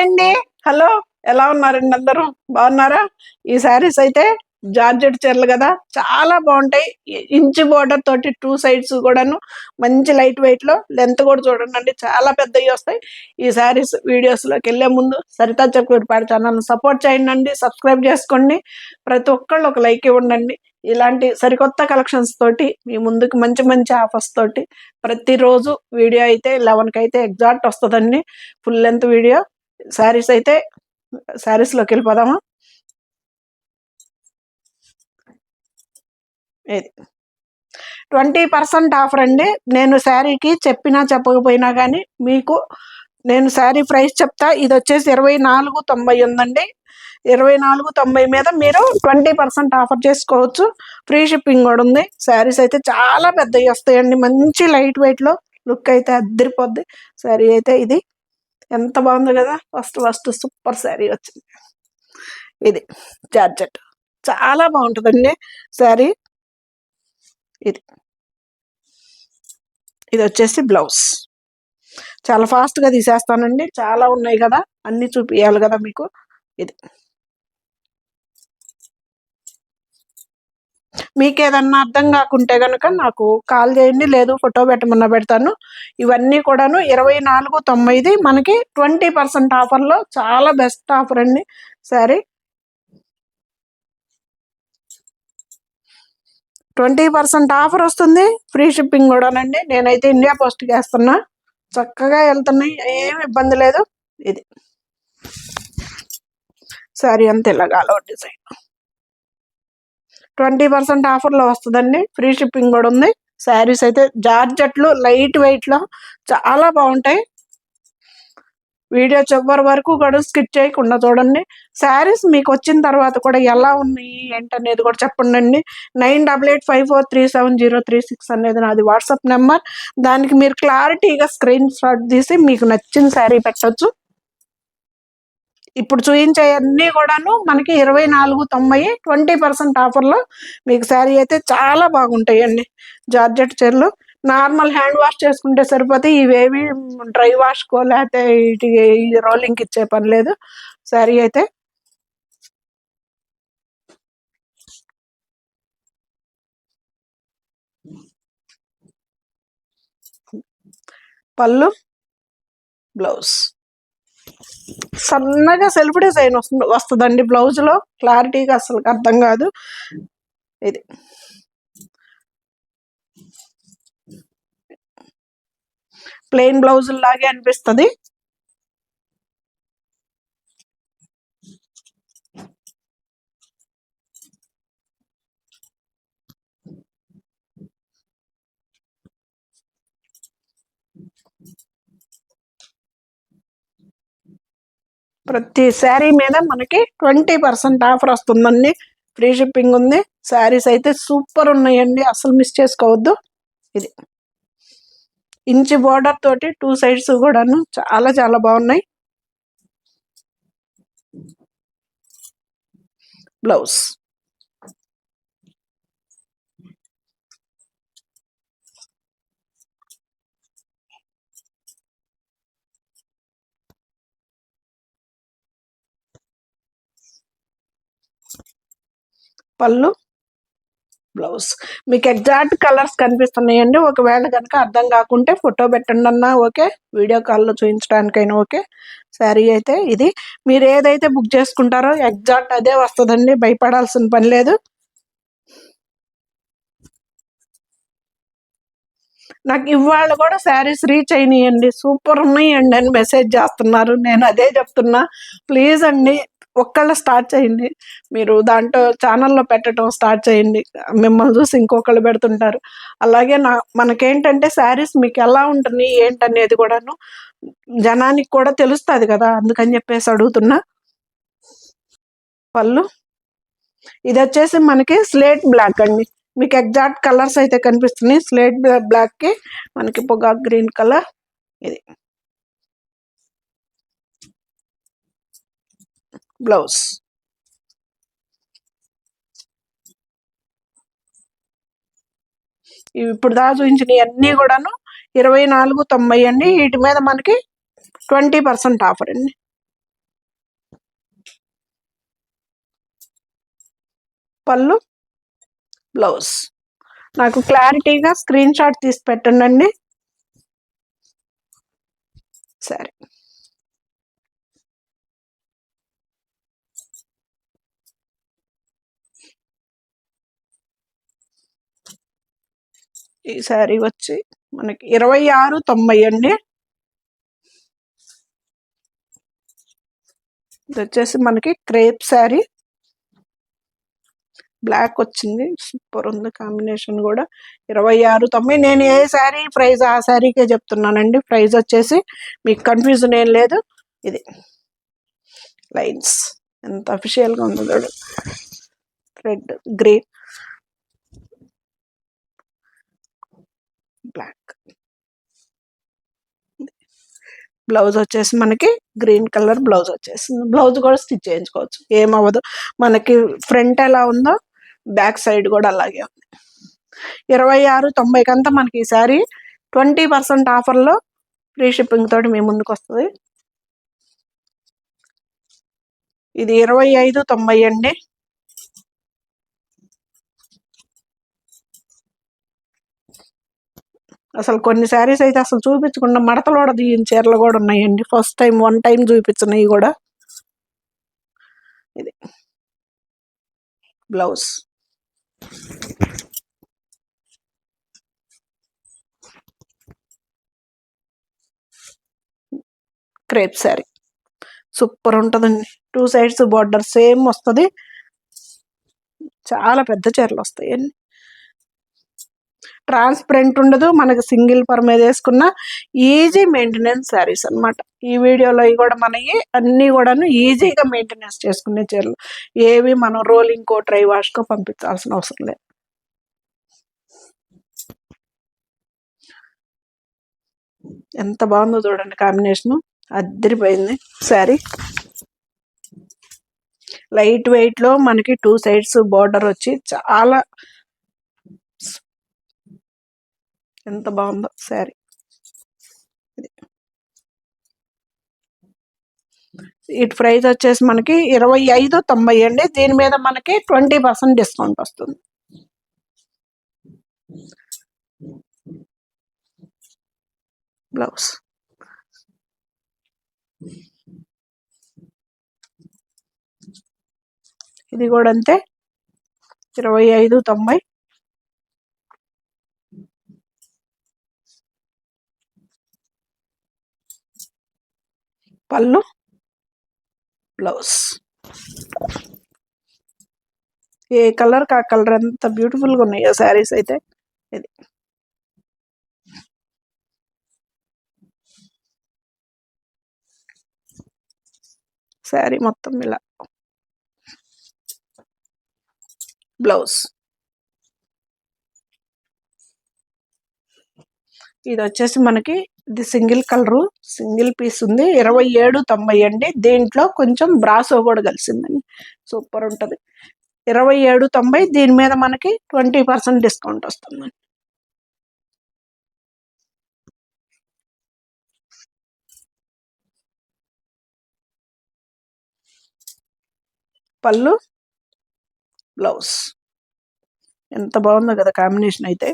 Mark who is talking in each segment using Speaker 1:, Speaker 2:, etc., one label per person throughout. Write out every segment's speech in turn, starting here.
Speaker 1: అండి. హలో, ఎలా ఉన్నారండి అందరూ? బాగున్నారా? ఈ శారీస్ అయితే జార్జెట్ చీరలు కదా, చాలా బాగుంటాయి. ఇంచి బోర్డర్ తోటి టూ సైడ్స్ కూడాను మంచి లైట్ వెయిట్ లో, లెంత్ కూడా చూడండి చాలా పెద్దవి వస్తాయి. ఈ శారీస్ వీడియోస్ లోకి వెళ్లే ముందు సరితా చక్రపాటి ఛానల్ సపోర్ట్ చేయండి, సబ్స్క్రైబ్ చేసుకోండి. ప్రతి ఒక్కళ్ళు ఒక లైక్ ఇవ్వండి. ఇలాంటి సరికొత్త కలెక్షన్స్ తోటి మీ ముందుకు మంచి మంచి ఆఫర్స్ తోటి ప్రతిరోజు వీడియో అయితే 11కి అయితే ఎగ్జాక్ట్ వస్తుందండి. Full length video. శారీస్ అయితే శారీస్ లోకి వెళ్ళిపోదామా? ఇది 20% ఆఫర్ అండి. నేను శారీకి చెప్పినా చెప్పకపోయినా కానీ మీకు నేను శారీ ప్రైస్ చెప్తా. ఇది వచ్చేసి 24.90 ఉందండి. 24.90 మీద మీరు 20% ఆఫర్ చేసుకోవచ్చు. ఫ్రీ షిప్పింగ్ కూడా ఉంది. శారీస్ అయితే చాలా పెద్దవి వస్తాయండి, మంచి లైట్ వెయిట్ లో. లుక్ అయితే అద్దరిపోద్ది. శారీ అయితే ఇది ఎంత బాగుంది కదా. ఫస్ట్ సూపర్ శారీ వచ్చింది. ఇది జార్జెట్ చాలా బాగుంటుందండి శారీ. ఇది ఇది వచ్చేసి బ్లౌజ్. చాలా ఫాస్ట్ గా తీసేస్తానండి, చాలా ఉన్నాయి కదా, అన్ని చూపియాలి కదా మీకు. ఇది మీకు ఏదన్నా అర్థం కాకుంటే గనుక నాకు కాల్ చేయండి, లేదు ఫోటో పెట్టమన్నా పెడతాను. ఇవన్నీ కూడాను 24.90. మనకి 20% ఆఫర్లో చాలా బెస్ట్ ఆఫర్ అండి. సరే, 20% ఆఫర్ వస్తుంది. ఫ్రీ షిప్పింగ్ కూడానండి. నేనైతే ఇండియా పోస్ట్కి వేస్తున్నా, చక్కగా వెళ్తున్నాయి, ఏమి ఇబ్బంది లేదు. ఇది సారీ అంతే, ఇలాగా డిజైన్ 20% ఆఫర్లో వస్తుందండి. ఫ్రీ షిప్పింగ్ కూడా ఉంది. శారీస్ అయితే జార్జెట్లు లైట్ వెయిట్లో చాలా బాగుంటాయి. వీడియో చివరి వరకు కూడా స్కిప్ చేయకుండా చూడండి. శారీస్ మీకు వచ్చిన తర్వాత కూడా ఎలా ఉన్నాయి ఏంటనేది కూడా చెప్పండి. 9885437036 అనేది నాది వాట్సాప్ నెంబర్. దానికి మీరు క్లారిటీగా స్క్రీన్ షాట్ తీసి మీకు నచ్చిన శారీ పెట్టచ్చు. ఇప్పుడు చూపించే అన్నీ కూడాను మనకి 24.90, 20% ఆఫర్లో మీకు శారీ అయితే చాలా బాగుంటాయండి. జార్జెట్ చీరలు నార్మల్ హ్యాండ్ వాష్ చేసుకుంటే సరిపోతే, ఇవేవి డ్రై వాష్కో లేకపోతే రోలింగ్కి ఇచ్చే పని లేదు. శారీ అయితే పళ్ళు, బ్లౌజ్ సన్నగా సెల్ఫ్ డిజైన్ వస్తుందండి. బ్లౌజ్ లో క్లారిటీగా అసలు అర్థం కాదు. ఇది ప్లెయిన్ బ్లౌజ్ లాగే అనిపిస్తుంది. ప్రతి శారీ మీద మనకి 20% ఆఫర్ వస్తుందండి. ఫ్రీ షిప్పింగ్ ఉంది. శారీస్ అయితే సూపర్ ఉన్నాయండి, అసలు మిస్ చేసుకోవద్దు. ఇది ఇంచి బోర్డర్ తోటి టూ సైడ్స్ కూడాను చాలా చాలా బాగున్నాయి. బ్లౌజ్ పళ్ళు, బ్లౌజ్ మీకు ఎగ్జాక్ట్ కలర్స్ కనిపిస్తున్నాయండి. ఒకవేళ కనుక అర్థం కాకుంటే ఫోటో పెట్టండి అన్నా ఓకే, వీడియో కాల్లో చూపించడానికైనా ఓకే. శారీ అయితే ఇది మీరు ఏదైతే బుక్ చేసుకుంటారో ఎగ్జాక్ట్ అదే వస్తుందండి, భయపడాల్సిన పని లేదు. నాకు ఇవాళ కూడా శారీస్ రీచ్ అయినాయండి, సూపర్ ఉన్నాయండి అని మెసేజ్ చేస్తున్నారు. నేను అదే చెప్తున్నా, ప్లీజ్ అండి ఒక్కళ్ళు స్టార్ట్ చేయండి. మీరు దాంట్లో ఛానల్లో పెట్టడం స్టార్ట్ చేయండి, మిమ్మల్ని చూసి ఇంకొకళ్ళు పెడుతుంటారు. అలాగే మనకేంటంటే శారీస్ మీకు ఎలా ఉంటుంది ఏంటనేది కూడాను జనానికి కూడా తెలుస్తుంది కదా, అందుకని చెప్పేసి అడుగుతున్నా. పళ్ళు ఇది వచ్చేసి మనకి స్లేట్ బ్లాక్ అండి. మీకు ఎగ్జాక్ట్ కలర్స్ అయితే కనిపిస్తున్నాయి. స్లేట్ బ్లాక్ కి మనకి పొగాకు గ్రీన్ కలర్. ఇది బ్లౌజ్. ఇప్పుడు దాకా చూపించినవి అన్నీ కూడాను 24.90 అండి. వీటి మీద మనకి 20% ఆఫర్ అండి. పళ్ళు, బ్లౌజ్. నాకు క్లారిటీగా స్క్రీన్ షాట్ తీసి పెట్టండి. సరే, ఈ శారీ వచ్చి మనకి 2690 అండి. ఇది వచ్చేసి మనకి క్రేప్ శారీ, బ్లాక్ వచ్చింది. సూపర్ ఉంది కాంబినేషన్ కూడా. 2690. నేను ఏ శారీ ప్రైస్ ఆ శారీకే చెప్తున్నానండి. ప్రైస్ వచ్చేసి మీకు కన్ఫ్యూజన్ ఏం లేదు. ఇది లైన్స్ ఎంత అఫిషియల్గా ఉందో చూడండి. Red, green, black. బ్లౌజ్ వచ్చేసి మనకి గ్రీన్ కలర్ బ్లౌజ్ వచ్చేసింది. బ్లౌజ్ కూడా స్టిచ్ చేయించుకోవచ్చు, ఏమవ్వదు. మనకి ఫ్రంట్ ఎలా ఉందో బ్యాక్ సైడ్ కూడా అలాగే ఉంది. 2690 అంతా మనకి ఈ శారీ 20% ఆఫర్లో ఫ్రీ షిప్పింగ్ తోటి మీ ముందుకు వస్తుంది. ఇది 2590 అండి. అసలు కొన్ని శారీస్ అయితే అసలు చూపించకుండా మడతలు కూడా తీయని చీరలు కూడా ఉన్నాయండి. ఫస్ట్ టైం, వన్ టైం చూపించినవి కూడా. ఇది బ్లౌజ్, క్రేప్ శారీ సూపర్ ఉంటుందండి. 2 సైడ్స్ బార్డర్ సేమ్ వస్తుంది. చాలా పెద్ద చీరలు వస్తాయండి. ట్రాన్స్పరెంట్ ఉండదు. మనకి సింగిల్ పర్ మీద వేసుకున్న ఈజీ మెయింటెనెన్స్ శారీస్ అనమాట. ఈ వీడియోలో కూడా మనకి అన్నీ కూడాను ఈజీగా మెయింటెనెన్స్ చేసుకునే చీరలు. ఏవి మనం రోలింగ్ కో డ్రై వాష్కో పంపించాల్సిన అవసరం లేదు. ఎంత బాగుందో చూడండి కాంబినేషను, అద్దరిపోయింది శారీ. లైట్ వెయిట్ లో మనకి 2 సైడ్స్ బార్డర్ వచ్చి చాలా ఎంత బాగుందో శారీ. ఇటు ప్రైస్ వచ్చేసి మనకి 2590 అండి. దీని మీద మనకి 20% డిస్కౌంట్ వస్తుంది. బ్లౌజ్, ఇది కూడా అంతే 2590. పళ్ళు, బ్లౌజ్. ఏ కలర్ కా కలర్ ఎంత బ్యూటిఫుల్గా ఉన్నాయో శారీస్ అయితే. ఇది శారీ మొత్తం ఇలా. బ్లౌజ్, ఇది వచ్చేసి మనకి ఇది సింగిల్ కలరు, సింగిల్ పీస్ ఉంది. 2790 అండి. దీంట్లో కొంచెం బ్రాసో కూడా కలిసిందండి. సూపర్ ఉంటుంది. 2790. దీని మీద మనకి 20% డిస్కౌంట్ వస్తుందండి. పళ్ళు, బ్లౌజ్. ఎంత బాగుందో కదా కాంబినేషన్ అయితే.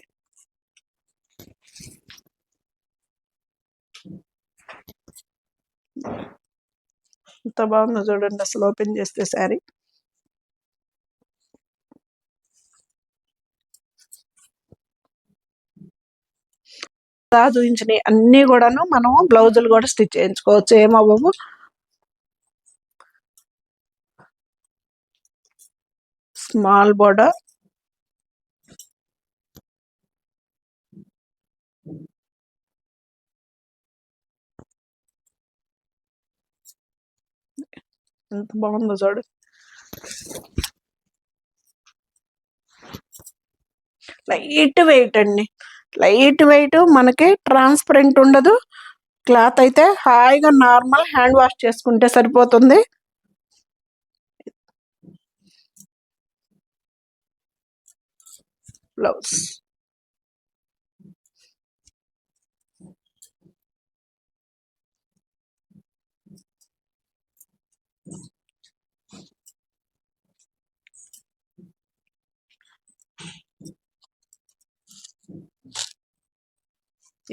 Speaker 1: ఎంత బాగుందో చూడండి అసలు ఓపెన్ చేస్తే శారీ. చూపించినవి అన్ని కూడాను మనం బ్లౌజులు కూడా స్టిచ్ చేయించుకోవచ్చు, ఏమవ్వవు. స్మాల్ బోర్డర్, ఎంత బాగుందో చూడు. లైట్ వెయిట్ అండి. లైట్ వెయిట్, మనకి ట్రాన్స్పరెంట్ ఉండదు. క్లాత్ అయితే హాయిగా నార్మల్ హ్యాండ్ వాష్ చేసుకుంటే సరిపోతుంది. బ్లౌజ్,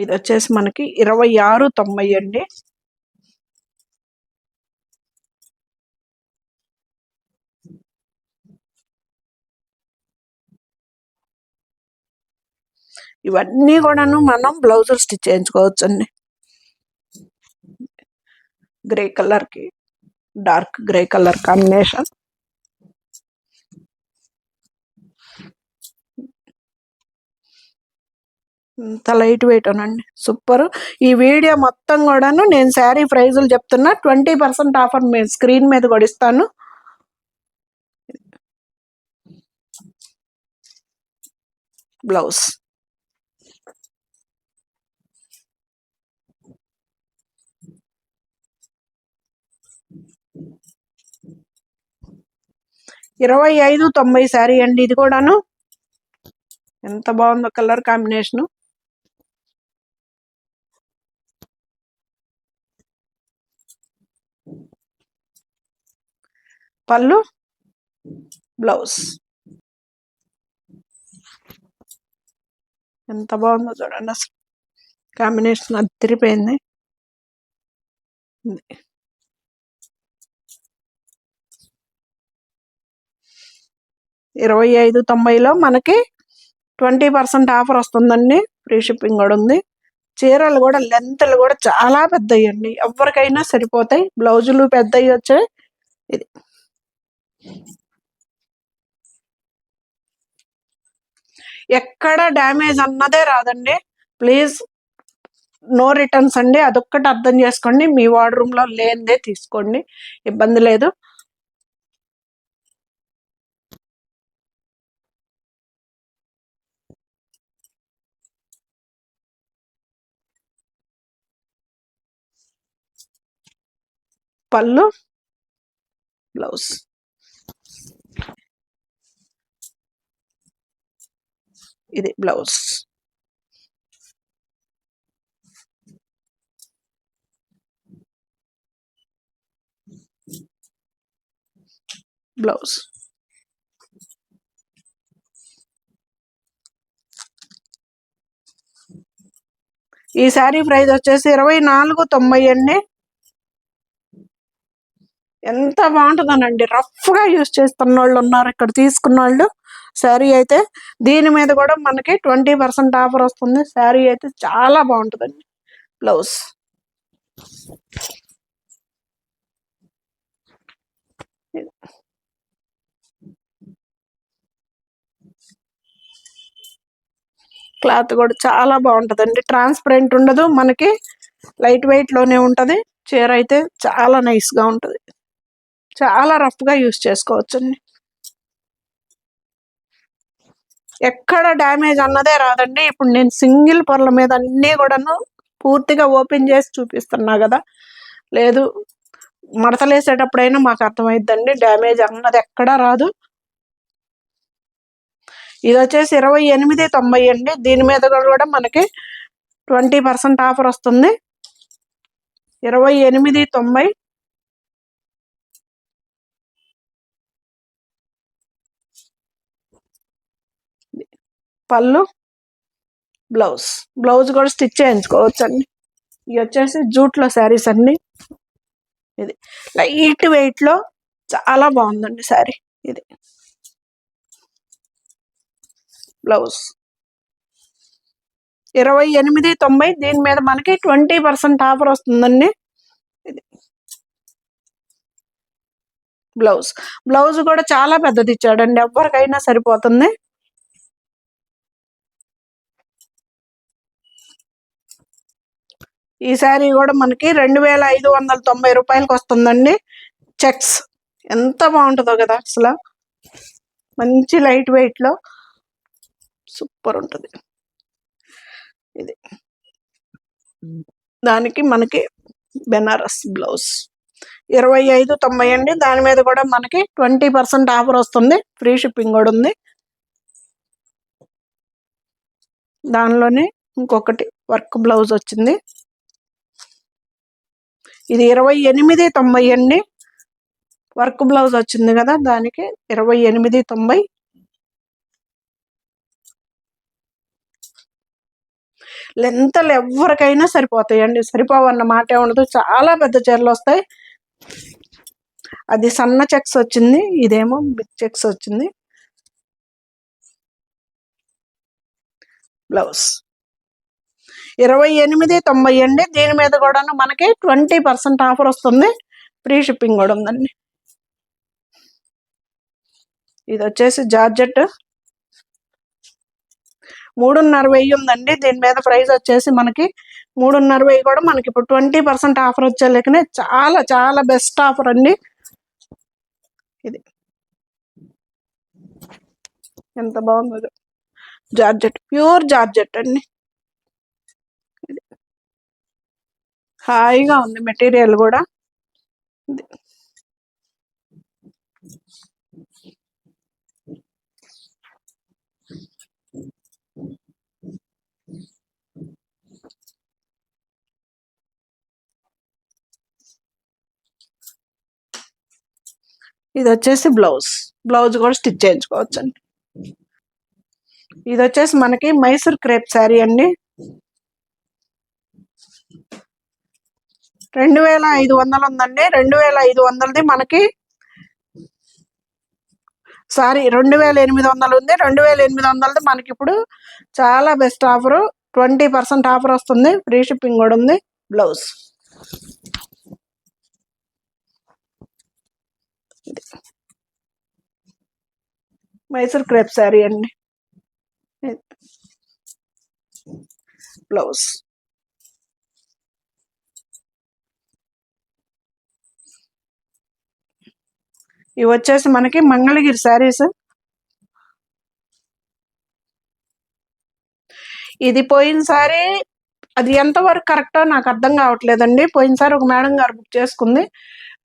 Speaker 1: ఇది వచ్చేసి మనకి 26.90 అండి. ఇవన్నీ కూడాను మనం బ్లౌజులు స్టిచ్ చేయించుకోవచ్చు అండి. గ్రే కలర్ కి డార్క్ గ్రే కలర్ కాంబినేషన్. ఇంత లైట్ వెయిట్ అనండి, సూపర్. ఈ వీడియో మొత్తం కూడాను నేను శారీ ప్రైజులు చెప్తున్నా. 20% ఆఫర్ మేము స్క్రీన్ మీద కూడా ఇస్తాను. బ్లౌజ్ $25.90 శారీ అండి. ఇది కూడాను ఎంత బాగుందో కలర్ కాంబినేషన్. పళ్ళు, బ్లౌజ్ ఎంత బాగుందో చూడండి, అసలు కాంబినేషన్ అదిరిపోయింది. 25.90లో మనకి 20% ఆఫర్ వస్తుందండి. ఫ్రీ షిప్పింగ్ కూడా ఉంది. చీరలు కూడా లెంత్లు కూడా చాలా పెద్దవి అండి, ఎవరికైనా సరిపోతాయి. బ్లౌజులు పెద్దవి వచ్చాయి. ఇది ఎక్కడ డ్యామేజ్ అన్నదే రాదండి. ప్లీజ్ నో రిటర్న్స్ అండి, అదొక్కటి అర్థం చేసుకోండి. మీ వార్డ్ లో లేనిదే తీసుకోండి, ఇబ్బంది లేదు. పళ్ళు, బ్లౌజ్ ఇది బ్లౌజ్. బ్లౌజ్ ఈ శారీ ప్రైస్ వచ్చేసి 24.90 అండి. ఎంత బాగుంటుందనండి, రఫ్ గా యూజ్ చేస్తున్న వాళ్ళు ఉన్నారు ఇక్కడ తీసుకున్న వాళ్ళు. శారీ అయితే దీని మీద కూడా మనకి 20% ఆఫర్ వస్తుంది. శారీ అయితే చాలా బాగుంటుందండి. బ్లౌజ్ క్లాత్ కూడా చాలా బాగుంటుందండి, ట్రాన్స్పరెంట్ ఉండదు, మనకి లైట్ వెయిట్ లోనే ఉంటది. చీర అయితే చాలా నైస్ గా ఉంటది, చాలా రఫ్ గా యూజ్ చేసుకోవచ్చండి. ఎక్కడ డ్యామేజ్ అన్నదే రాదండి. ఇప్పుడు నేను సింగిల్ పొరల మీద అన్నీ కూడాను పూర్తిగా ఓపెన్ చేసి చూపిస్తున్నా కదా, లేదు మడతలేసేటప్పుడైనా మాకు అర్థమైద్దండి, డ్యామేజ్ అన్నది ఎక్కడా రాదు. ఇది వచ్చేసి 28.90 అండి. దీని మీద కూడా మనకి 20% ఆఫర్ వస్తుంది. 28.90. పళ్ళు, బ్లౌజ్. బ్లౌజ్ కూడా స్టిచ్ చేయించుకోవచ్చు అండి. ఇవి వచ్చేసి జూట్లో శారీస్ అన్ని. ఇది లైట్ వెయిట్ లో చాలా బాగుందండి శారీ. ఇది బ్లౌజ్ 28.90. దీని మీద మనకి 20% ఆఫర్ వస్తుందండి. ఇది బ్లౌజ్. బ్లౌజ్ కూడా చాలా పెద్దది ఇచ్చాడండి, ఎవరికైనా సరిపోతుంది. ఈ శారీ కూడా మనకి 2,590 రూపాయలకి వస్తుందండి. చెక్స్ ఎంత బాగుంటుందో కదా, అసలు మంచి లైట్ వెయిట్ లో సూపర్ ఉంటుంది. ఇది దానికి మనకి బెనారస్ బ్లౌజ్ 25.90 అండి. దాని మీద కూడా మనకి 20% ఆఫర్ వస్తుంది. ఫ్రీ షిప్పింగ్ కూడా ఉంది. దానిలోనే ఇంకొకటి వర్క్ బ్లౌజ్ వచ్చింది. ఇది 28.90 అండి. వర్క్ బ్లౌజ్ వచ్చింది కదా, దానికి 28.90. లెంతలు ఎవరికైనా సరిపోతాయండి, సరిపోవన్న మాట ఉండదు. చాలా పెద్ద చీరలు వస్తాయి. అది సన్న చెక్స్ వచ్చింది, ఇదేమో బిగ్ చెక్స్ వచ్చింది. బ్లౌజ్ 28.90 అండి. దీని మీద కూడా మనకి 20% ఆఫర్ వస్తుంది, ఫ్రీ షిప్పింగ్ కూడా ఉందండి. ఇది వచ్చేసి జార్జెట్ 3,500 ఉందండి. దీని మీద ప్రైస్ వచ్చేసి మనకి 3,500 కూడా మనకి ఇప్పుడు 20% ఆఫర్ వచ్చేలేకనే చాలా చాలా బెస్ట్ ఆఫర్ అండి. ఇది ఎంత బాగుందో, జార్జెట్, ప్యూర్ జార్జెట్ అండి. హాయిగా ఉంది మెటీరియల్ కూడా. ఇది వచ్చేసి బ్లౌజ్ కూడా స్టిచ్ చేయించుకోవచ్చు అండి. ఇది వచ్చేసి మనకి మైసూర్ క్రేప్ శారీ అండి. 2,500 ఉందండి. 2,500ది మనకి, సారీ 2,800 ఉంది. 2,800ది మనకి ఇప్పుడు చాలా బెస్ట్ ఆఫరు, 20% ఆఫర్ వస్తుంది, ఫ్రీ షిప్పింగ్ కూడా ఉంది. బ్లౌజ్ మైసూర్ క్రేప్ శారీ అండి. బ్లౌజ్ ఇవి వచ్చేసి మనకి మంగళగిరి శారీస్. ఇది పోయినసారి అది ఎంతవరకు కరెక్టో నాకు అర్థం కావట్లేదండి. పోయినసారి ఒక మేడం గారు బుక్ చేసుకుంది,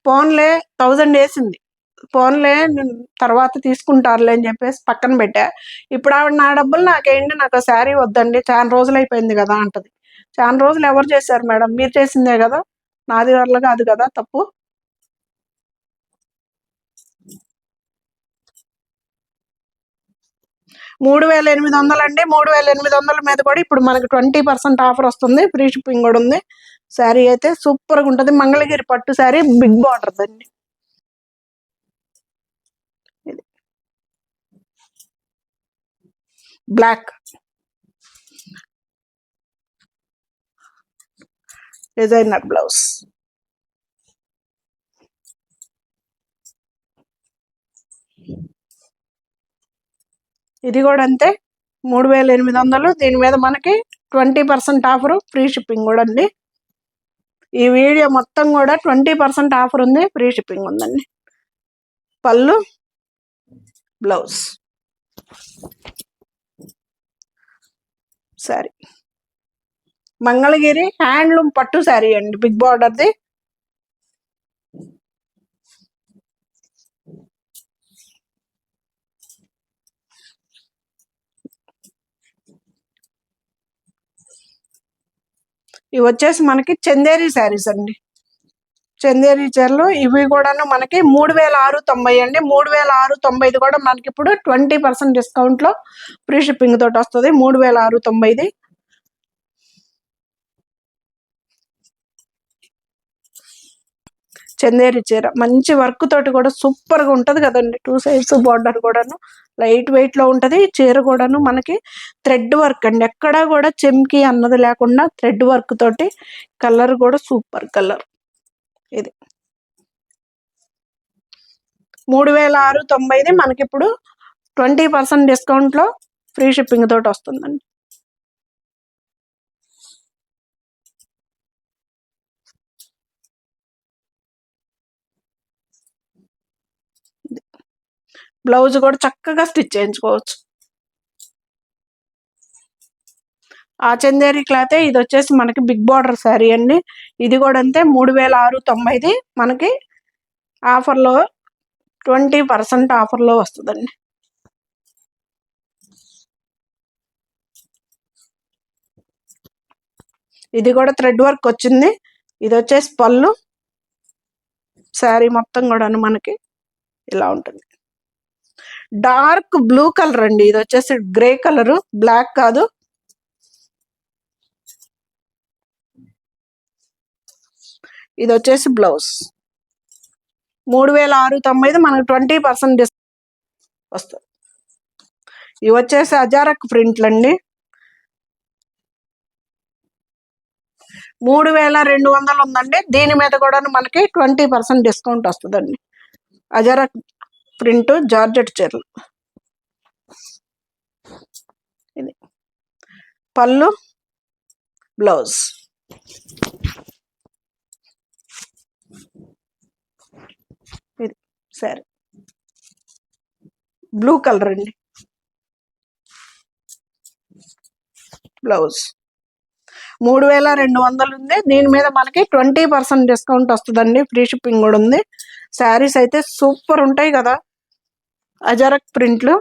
Speaker 1: ఫోన్లే 1000 వేసింది. ఫోన్లే తర్వాత తీసుకుంటారులే అని చెప్పేసి పక్కన పెట్టా. ఇప్పుడు ఆవిడ నా డబ్బులు నాకేంటి, నాకు శారీ వద్దండి, చాలా రోజులు అయిపోయింది కదా అంటది. చాలా రోజులు ఎవరు చేశారు మేడం, మీరు చేసిందే కదా, నాది వల్ల కాదు కదా తప్పు. 3,800 అండి. 3,800 మీద కూడా ఇప్పుడు మనకి 20% ఆఫర్ వస్తుంది, ఫ్రీ షిప్పింగ్ కూడా ఉంది. శారీ అయితే సూపర్గా ఉంటుంది. మంగళగిరి పట్టు శారీ, బిగ్ బార్డర్ అండి. Black designer blouse. ఇది కూడా అంతే, 3,800. దీని మీద మనకి 20% ఆఫరు, ఫ్రీ షిప్పింగ్ కూడా అండి. ఈ వీడియో మొత్తం కూడా 20% ఆఫర్ ఉంది, ఫ్రీ షిప్పింగ్ ఉందండి. పళ్ళు, బ్లౌజ్, శారీ మంగళగిరి హ్యాండ్లూమ్ పట్టు శారీ అండి, బిగ్ బార్డర్ది. ఇవి వచ్చేసి మనకి చందేరి శారీస్ అండి. చందేరి చీరలు ఇవి కూడాను మనకి 3,690 అండి. 3,690 కూడా మనకి ఇప్పుడు 20% డిస్కౌంట్ లో ఫ్రీ షిప్పింగ్ తోటి వస్తుంది, 3,690. చందేరి చీర మంచి వర్క్ తోటి కూడా సూపర్ గా ఉంటది కదండి. 2 సైడ్స్ బార్డర్ కూడాను లైట్ వెయిట్ లో ఉంటది. చీర కూడాను మనకి థ్రెడ్ వర్క్ అండి, ఎక్కడా కూడా చెమ్కి అన్నది లేకుండా థ్రెడ్ వర్క్ తోటి, కలర్ కూడా సూపర్ కలర్. ఇది 3,690 మనకి ఇప్పుడు 20% డిస్కౌంట్ లో ఫ్రీ షిప్పింగ్ తోటి వస్తుందండి. బ్లౌజ్ కూడా చక్కగా స్టిచ్ చేయించుకోవచ్చు. ఆ చందేరి క్లాత్. ఇది వచ్చేసి మనకి బిగ్ బార్డర్ శారీ అండి. ఇది కూడా అంతే, 3,690 మనకి ఆఫర్లో 20% ఆఫర్లో వస్తుందండి. ఇది కూడా థ్రెడ్ వర్క్ వచ్చింది. ఇది వచ్చేసి పళ్ళు, శారీ మొత్తం కూడా మనకి ఇలా ఉంటుంది. డార్క్ బ్లూ కలర్ అండి. ఇది వచ్చేసి గ్రే కలరు, బ్లాక్ కాదు. ఇది వచ్చేసి బ్లౌజ్ 3690 మనకు 20% డిస్కౌంట్ వస్తుంది. ఇవి వచ్చేసి అజారక్ ప్రింట్లు అండి. 3200 ఉందండి. దీని మీద కూడా మనకి 20% డిస్కౌంట్ వస్తుందండి. అజారక్ ప్రింట్ జార్జెట్ చీరలు. ఇది పళ్ళు, బ్లౌజ్. ఇది సరే బ్లూ కలర్ అండి. బ్లౌజ్ 3200 ఉంది. దీని మీద మనకి 20% డిస్కౌంట్ వస్తుందండి. ఫ్రీ షిప్పింగ్ కూడా ఉంది. శారీస్ అయితే సూపర్ ఉంటాయి కదా, అజరక్ ప్రింట్లు.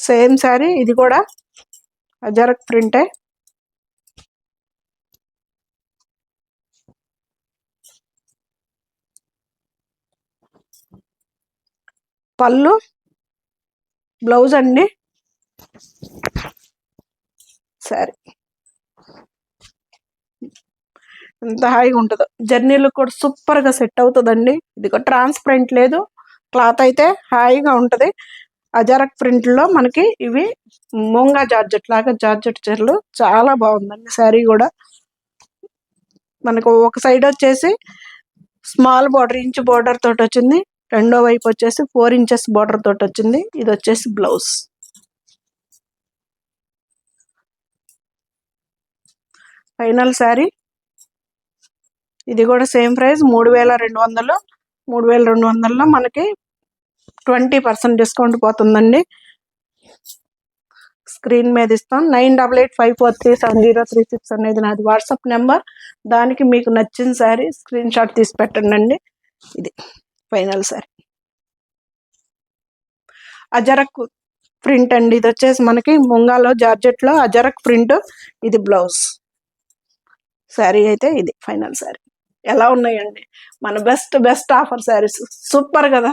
Speaker 1: సేమ్ శారీ, ఇది కూడా అజరక్ ప్రింటే. పళ్ళు, బ్లౌజ్ అండి. సరే ఎంత హాయిగా ఉంటుందో, జర్నీలు కూడా సూపర్గా సెట్ అవుతుందండి. ఇది కూడా ట్రాన్స్పరెంట్ లేదు, క్లాత్ అయితే హాయిగా ఉంటుంది. అజరక్ ప్రింట్లో మనకి ఇవి మూంగా జార్జెట్ లాగా జార్జెట్ చీరలు చాలా బాగుందండి. శారీ కూడా మనకు ఒక సైడ్ వచ్చేసి స్మాల్ బార్డర్, ఇంచ్ బార్డర్ తోటి వచ్చింది. రెండో వైపు వచ్చేసి 4 ఇంచెస్ బార్డర్ తోటి వచ్చింది. ఇది వచ్చేసి బ్లౌజ్. ఫైనల్ శారీ. ఇది కూడా సేమ్ ప్రైస్ 3200. 3200లో మనకి 20% డిస్కౌంట్ పోతుందండి. స్క్రీన్ మీద ఇస్తాం. 9885437036 అనేది నాది వాట్సాప్ నెంబర్. దానికి మీకు నచ్చిన శారీ స్క్రీన్ షాట్ తీసి పెట్టండి. ఇది ఫైనల్ శారీ. అజరక్ ప్రింట్ అండి. ఇది వచ్చేసి మనకి ముంగాలో జార్జెట్లో అజరక్ ప్రింట్. ఇది బ్లౌజ్. శారీ అయితే ఇది ఫైనల్ శారీ. ఎలా ఉన్నాయండి మన బెస్ట్ ఆఫర్ శారీస్? సూపర్ కదా.